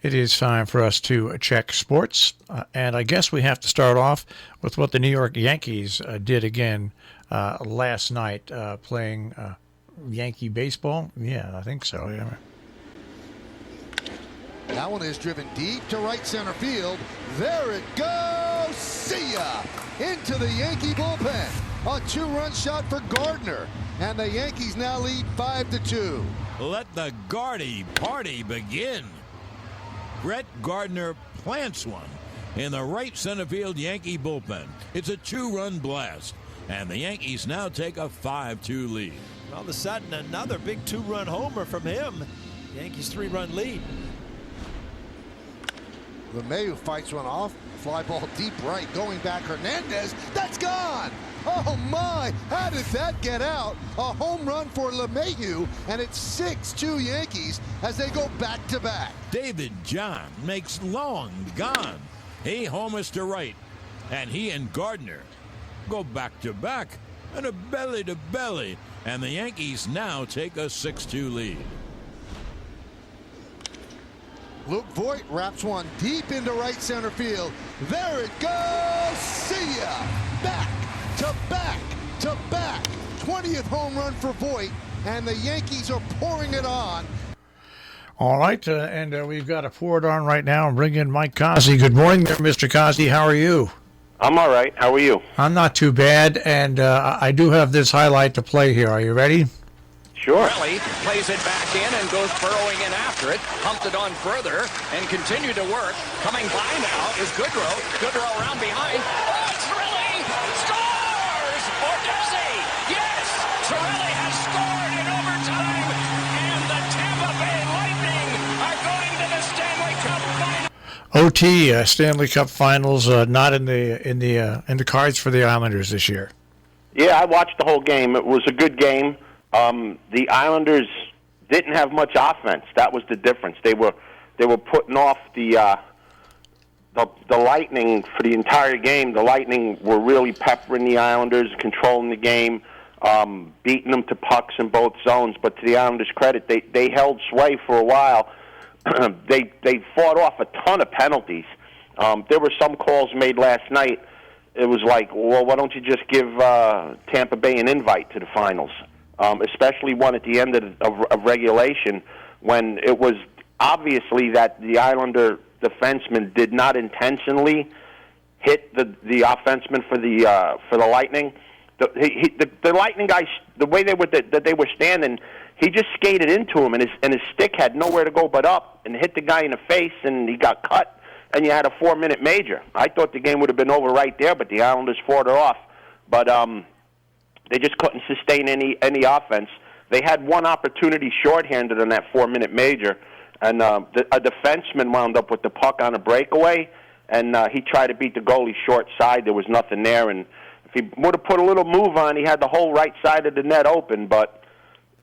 It is time for us to check sports, and I guess we have to start off with what the New York Yankees did again last night, playing Yankee baseball. Yeah, I think so. Yeah. That one is driven deep to right center field. There it goes. See ya! Into the Yankee bullpen. A two-run shot for Gardner, and the Yankees now lead 5-2. Let the Gardy party begin. Brett Gardner plants one in the right center field Yankee bullpen. It's a two-run blast, and the Yankees now take a 5-2 lead. All of a sudden, another big two-run homer from him. Yankees three-run lead. LeMahieu fights one off. Fly ball deep right, going back. Hernandez, that's gone! Oh my, how did that get out? A home run for LeMahieu, and it's 6-2 Yankees as they go back-to-back. David John makes long gone. He homers to right, and he and Gardner go back-to-back and a belly-to-belly, and the Yankees now take a 6-2 lead. Luke Voit wraps one deep into right center field. There it goes! See ya! Back to back to back. 20th home run for Voit, and the Yankees are pouring it on. All right, and we've got to pour it on right now and bring in Mike Cozzi. Good morning there, Mr. Cozzi. How are you? I'm all right. How are you? I'm not too bad, and I do have this highlight to play here. Are you ready? Sure. Cirelli plays it back in and goes burrowing in after it, pumped it on further, and continued to work. Coming by now is Goodrow. Goodrow around behind. Oh, Cirelli scores! Or does he? Yes! Cirelli has scored in overtime, and the Tampa Bay Lightning are going to the Stanley Cup Finals. OT Stanley Cup Finals, not in the cards for the Islanders this year. Yeah, I watched the whole game. It was a good game. The Islanders didn't have much offense. That was the difference. They were putting off the Lightning for the entire game. The Lightning were really peppering the Islanders, controlling the game, beating them to pucks in both zones. But to the Islanders' credit, they held sway for a while. They fought off a ton of penalties. There were some calls made last night. It was like, well, why don't you just give Tampa Bay an invite to the finals? Especially one at the end of regulation, when it was obviously that the Islander defenseman did not intentionally hit the offenseman for the Lightning. The Lightning guys, the way they were standing, he just skated into him, and his stick had nowhere to go but up, and hit the guy in the face, and he got cut, and you had a 4-minute major. I thought the game would have been over right there, but the Islanders fought it off. But they just couldn't sustain any offense. They had one opportunity shorthanded on that 4-minute major, and a defenseman wound up with the puck on a breakaway, and he tried to beat the goalie short side. There was nothing there, and if he would have put a little move on, he had the whole right side of the net open, but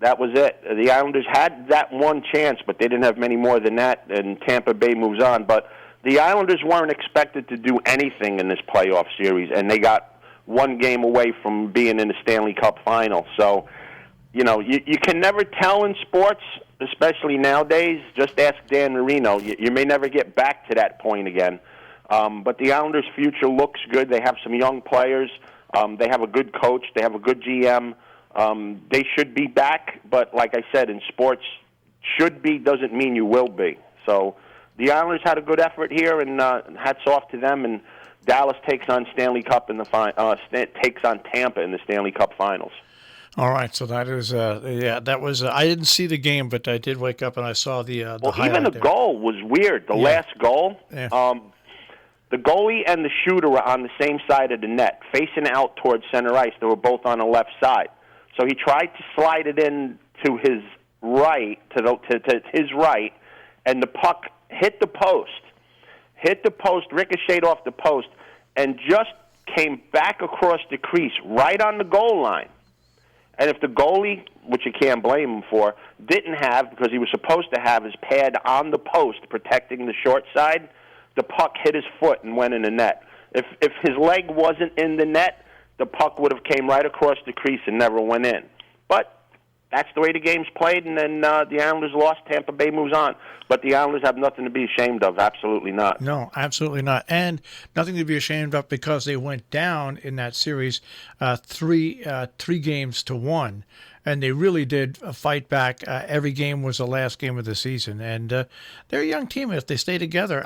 that was it. The Islanders had that one chance, but they didn't have many more than that, and Tampa Bay moves on. But the Islanders weren't expected to do anything in this playoff series, and they got one game away from being in the Stanley Cup final. So, you can never tell in sports, especially nowadays. Just ask Dan Marino. You may never get back to that point again. But the Islanders' future looks good. They have some young players. They have a good coach. They have a good GM. They should be back, but like I said, in sports, should be doesn't mean you will be. So the Islanders had a good effort here, and hats off to them. And Dallas takes on Stanley Cup in the takes on Tampa in the Stanley Cup Finals. All right, so that is that was I didn't see the game, but I did wake up and I saw the even the goal was weird. The last goal, the goalie and the shooter were on the same side of the net, facing out towards center ice. They were both on the left side, so he tried to slide it in to his right, to his right, and the puck hit the post. Ricocheted off the post, and just came back across the crease, right on the goal line. And if the goalie, which you can't blame him for, didn't have, because he was supposed to have his pad on the post protecting the short side, the puck hit his foot and went in the net. If his leg wasn't in the net, the puck would have came right across the crease and never went in. But That's the way the game's played, and then the Islanders lost. Tampa Bay moves on. But the Islanders have nothing to be ashamed of. Absolutely not. No, absolutely not. And nothing to be ashamed of because they went down in that series 3-1. And they really did fight back. Every game was the last game of the season. And they're a young team. If they stay together,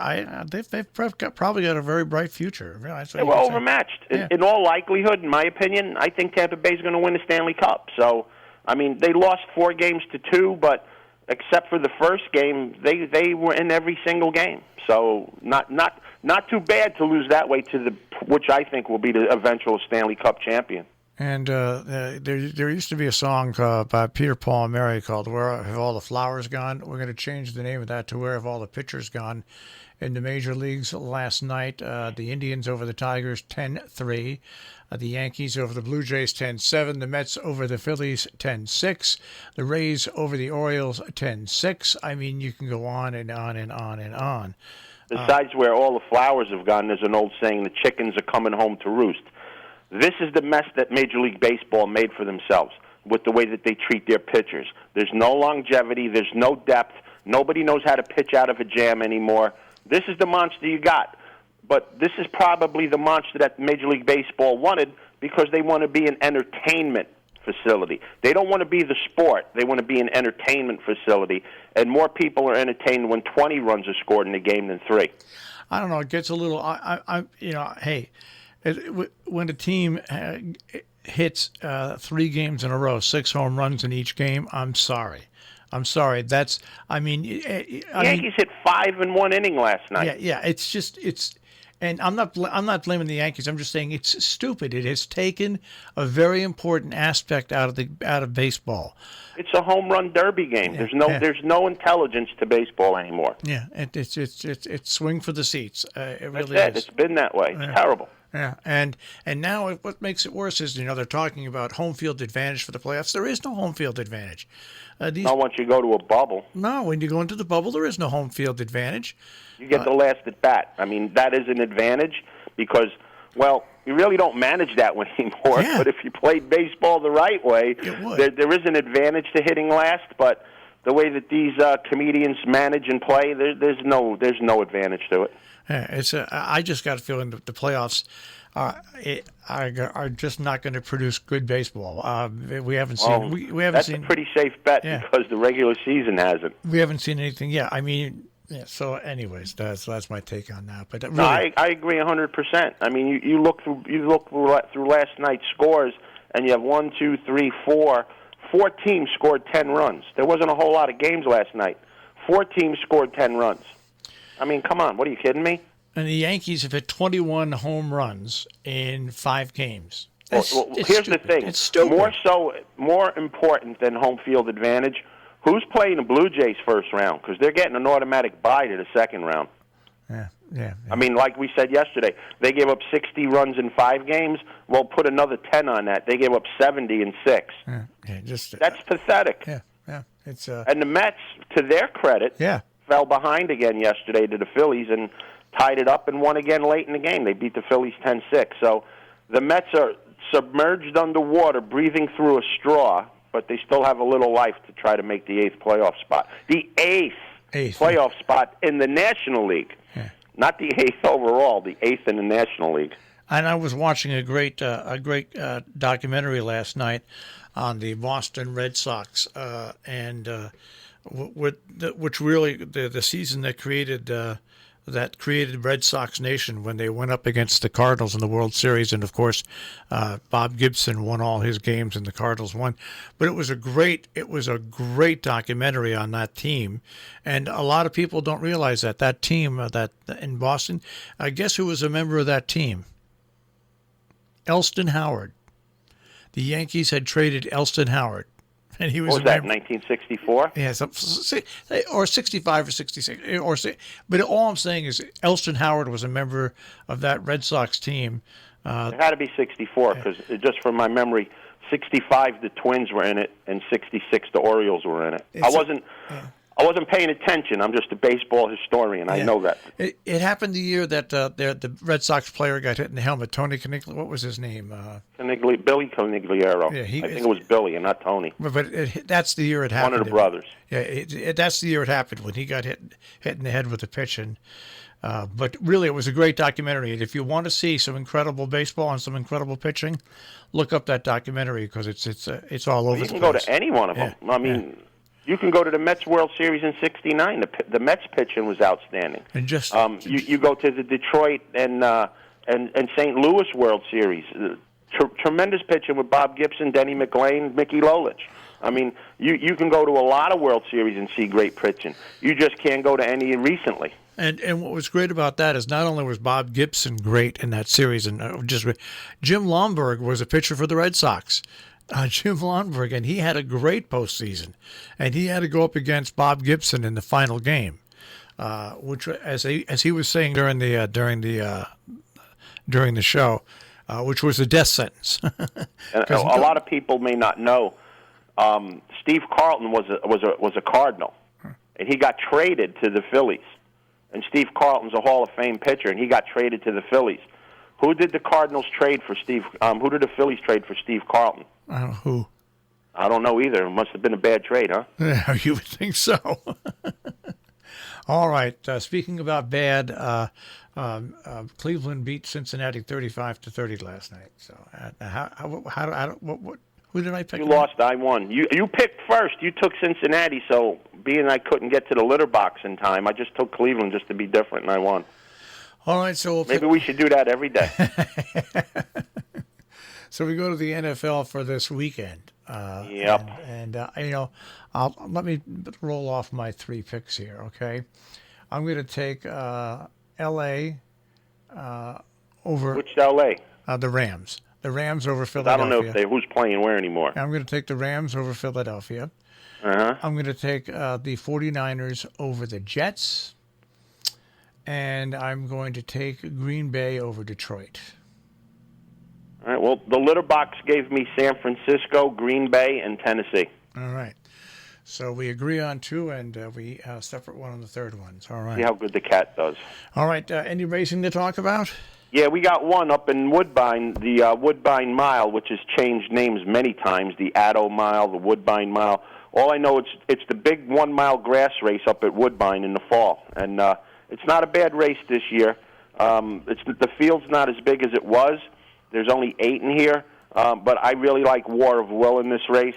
they've probably got a very bright future. They were overmatched. Yeah. In all likelihood, in my opinion, I think Tampa Bay's going to win the Stanley Cup. So, I mean, they lost 4-2, but except for the first game, they were in every single game. So not too bad to lose that way to which I think will be the eventual Stanley Cup champion. And there used to be a song by Peter, Paul, and Mary called "Where Have All the Flowers Gone?" We're going to change the name of that to "Where Have All the Pitchers Gone?" In the major leagues last night, the Indians over the Tigers 10-3, the Yankees over the Blue Jays 10-7, the Mets over the Phillies 10-6, the Rays over the Orioles 10-6. I mean, you can go on and on and on and on. Besides where all the flowers have gone, there's an old saying, the chickens are coming home to roost. This is the mess that Major League Baseball made for themselves with the way that they treat their pitchers. There's no longevity. There's no depth. Nobody knows how to pitch out of a jam anymore. This is the monster you got. But this is probably the monster that Major League Baseball wanted because they want to be an entertainment facility. They don't want to be the sport. They want to be an entertainment facility. And more people are entertained when 20 runs are scored in a game than 3. I don't know. It gets a little, hey, when a team hits 3 games in a row, 6 home runs in each game, I'm sorry. Yankees hit 5 in 1 inning last night. Yeah. And I'm not blaming the Yankees. I'm just saying it's stupid. It has taken a very important aspect out of baseball. It's a home run derby game. Yeah, there's no intelligence to baseball anymore. Yeah, it's swing for the seats. It really That's is. It's been that way. It's terrible. Yeah, and now what makes it worse is they're talking about home field advantage for the playoffs. There is no home field advantage. Not once you go to a bubble. No, when you go into the bubble, there is no home field advantage. You get the last at bat. I mean, that is an advantage because, well, you really don't manage that one anymore. Yeah. But if you played baseball the right way, there is an advantage to hitting last. But the way that these comedians manage and play, there's no advantage to it. Yeah, I just got a feeling that the playoffs are just not going to produce good baseball. We haven't seen. We haven't that's seen. A pretty safe bet because the regular season hasn't. We haven't seen anything yet. I mean, yeah. So, anyways, that's my take on that. But really, no, I agree 100%. I mean, you look through last night's scores, and you have 1, 2, 3, 4. 4 teams scored 10 runs. There wasn't a whole lot of games last night. 4 teams scored 10 runs. I mean, come on. What are you kidding me? And the Yankees have hit 21 home runs in 5 games. Well, here's the thing. It's stupid. More important than home field advantage, who's playing the Blue Jays first round? Because they're getting an automatic bye to the second round. Yeah. I mean, like we said yesterday, they gave up 60 runs in 5 games. Well, put another 10 on that. They gave up 70 in 6. That's pathetic. Yeah. It's and the Mets, to their credit, fell behind again yesterday to the Phillies and tied it up and won again late in the game. They beat the Phillies 10-6. So the Mets are submerged underwater, breathing through a straw, but they still have a little life to try to make the 8th playoff spot. The 8th playoff spot in the National League. Not the 8th overall, the 8th in the National League. And I was watching a great documentary last night on the Boston Red Sox, which really the season that created Red Sox Nation when they went up against the Cardinals in the World Series, and of course, Bob Gibson won all his games and the Cardinals won. But it was a great documentary on that team, and a lot of people don't realize that team that in Boston. Guess who was a member of that team? Elston Howard. The Yankees had traded Elston Howard. And he was what was that, 1964? Yeah, or 65 or 66. But all I'm saying is Elston Howard was a member of that Red Sox team. It had to be 64 because just from my memory, 65 the Twins were in it and 66 the Orioles were in it. I wasn't paying attention. I'm just a baseball historian. I know that. It happened the year that the Red Sox player got hit in the helmet. Tony Kanicki, what was his name? Kanicki, Billy Conigliaro. Yeah, I think it was Billy and not Tony. But that's the year it happened. One of the brothers. Yeah, that's the year it happened when he got hit in the head with a pitch. And but really, it was a great documentary. And if you want to see some incredible baseball and some incredible pitching, look up that documentary because it's all over. You the can place. go to any one of them. I mean, you can go to the Mets World Series in '69. The Mets pitching was outstanding. And just you go to the Detroit and St. Louis World Series. Tremendous pitching with Bob Gibson, Denny McLain, Mickey Lolich. I mean, you can go to a lot of World Series and see great pitching. You just can't go to any recently. And what was great about that is not only was Bob Gibson great in that series, and Jim Lomberg was a pitcher for the Red Sox. Jim Lomberg, and he had a great postseason, and he had to go up against Bob Gibson in the final game, which, as he was saying during the show, which was a death sentence. And a lot of people may not know. Steve Carlton was a Cardinal, and he got traded to the Phillies. And Steve Carlton's a Hall of Fame pitcher, and he got traded to the Phillies. Who did the Cardinals trade for Steve? Who did the Phillies trade for Steve Carlton? Who? I don't know either. It must have been a bad trade, huh? Yeah, you would think so. All right. Speaking about bad, Cleveland beat Cincinnati 35-30 last night. So, who did I pick? You lost. I won. You picked first. You took Cincinnati. So, being I couldn't get to the litter box in time, I just took Cleveland just to be different, and I won. All right. So maybe we should do that every day. So we go to the NFL for this weekend. Yep. And let me roll off my 3 picks here. Okay. I'm going to take L.A. Over. Which L.A.? The Rams. The Rams over Philadelphia. I don't know who's playing where anymore. I'm going to take the Rams over Philadelphia. Uh-huh. I'm going to take the 49ers over the Jets. And I'm going to take Green Bay over Detroit. All right. Well, the litter box gave me San Francisco, Green Bay, and Tennessee. All right. So we agree on 2, and we separate one on the third one. All right. See how good the cat does. All right. Any racing to talk about? Yeah, we got one up in Woodbine, the Woodbine Mile, which has changed names many times, the Addo Mile, the Woodbine Mile. All I know, it's the big 1 mile grass race up at Woodbine in the fall. And it's not a bad race this year. The field's not as big as it was. There's only 8 in here. But I really like War of Will in this race.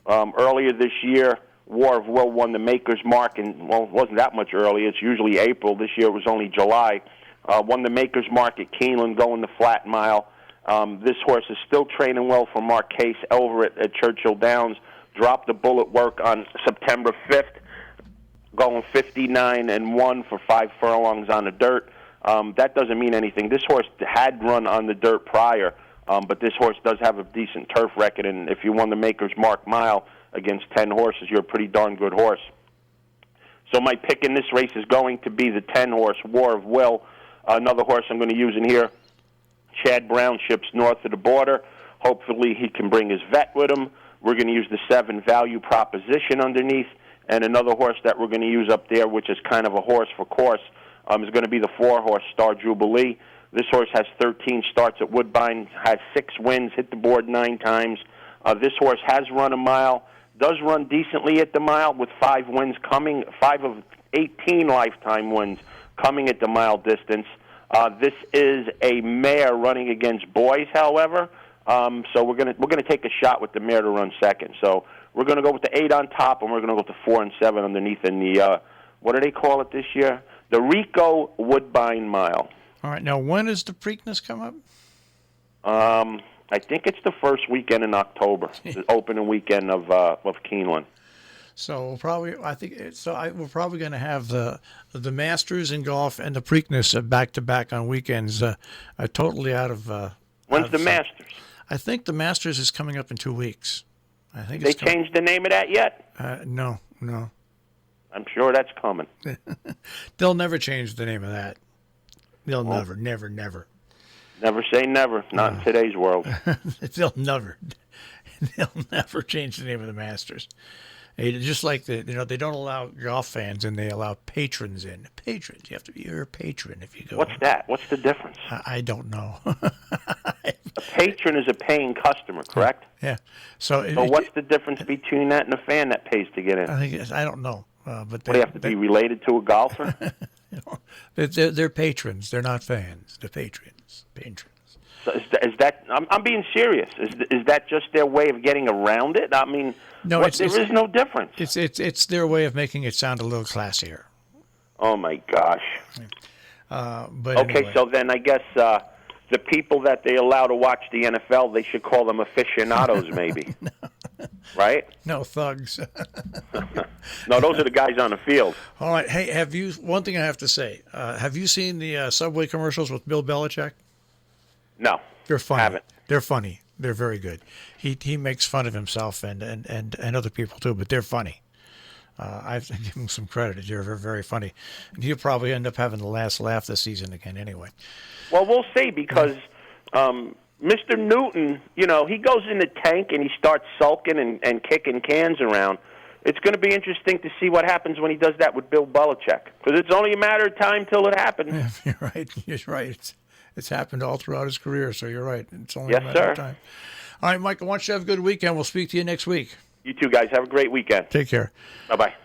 Earlier this year, War of Will won the Maker's Mark, and, well, it wasn't that much earlier. It's usually April. This year it was only July. Won the Maker's Mark at Keeneland, going the flat mile. This horse is still training well for Maurkice Pouncey at Churchill Downs. Dropped the bull at work on September 5th, going 59-1 for 5 furlongs on the dirt. That doesn't mean anything. This horse had run on the dirt prior, but this horse does have a decent turf record, and if you won the Maker's Mark mile against 10 horses, you're a pretty darn good horse. So my pick in this race is going to be the 10-horse War of Will. Another horse I'm going to use in here, Chad Brown, ships north of the border. Hopefully he can bring his vet with him. We're going to use the 7 Value Proposition underneath. And another horse that we're going to use up there, which is kind of a horse for course, is going to be the 4-horse Star Jubilee. This horse has 13 starts at Woodbine, has 6 wins, hit the board 9 times. This horse has run a mile, does run decently at the mile with 5 wins coming, 5 of 18 lifetime wins coming at the mile distance. This is a mare running against boys, however. So we're gonna take a shot with the mare to run second. So we're gonna go with the 8 on top, and we're gonna go with the 4 and 7 underneath in the what do they call it this year? The Rico Woodbine Mile. All right. Now, when does the Preakness come up? I think it's the first weekend in October, the opening weekend of Keeneland. So we're probably going to have the Masters in golf and the Preakness back to back on weekends, totally out of. When's the Masters? I think the Masters is coming up in 2 weeks. I think they changed the name of that yet? No. I'm sure that's coming. They'll never change the name of that. They'll never. Never say never. Not in today's world. They'll never change the name of the Masters. Just like they don't allow golf fans in, they allow patrons in. Patrons, you have to be a patron if you go. What's that? What's the difference? I don't know. A patron is a paying customer, correct? Yeah. So what's the difference between that and a fan that pays to get in? I don't know. But They have to be related to a golfer? they're patrons. They're not fans. They're patrons. So is that? I'm being serious. Is that just their way of getting around it? I mean, no, there is no difference. It's their way of making it sound a little classier. Oh my gosh. But okay, anyway. so then I guess the people that they allow to watch the NFL, they should call them aficionados, maybe. Right? No thugs. No, those are the guys on the field. All right. Hey, one thing I have to say. Have you seen the Subway commercials with Bill Belichick? No. They're funny. Haven't. They're funny. They're very good. He makes fun of himself and other people too, but they're funny. I give him some credit. They're very, very funny. And he'll probably end up having the last laugh this season again anyway. Well, we'll see because Mr. Newton, he goes in the tank and he starts sulking and kicking cans around. It's going to be interesting to see what happens when he does that with Bill Belichick because it's only a matter of time till it happens. Yeah, you're right. You're right. It's happened all throughout his career, so you're right. It's only a matter of time. All right, Michael, why don't you have a good weekend? We'll speak to you next week. You too, guys. Have a great weekend. Take care. Bye-bye.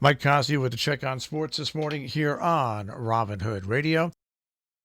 Mike Cozzi with the Check on Sports this morning here on Robin Hood Radio.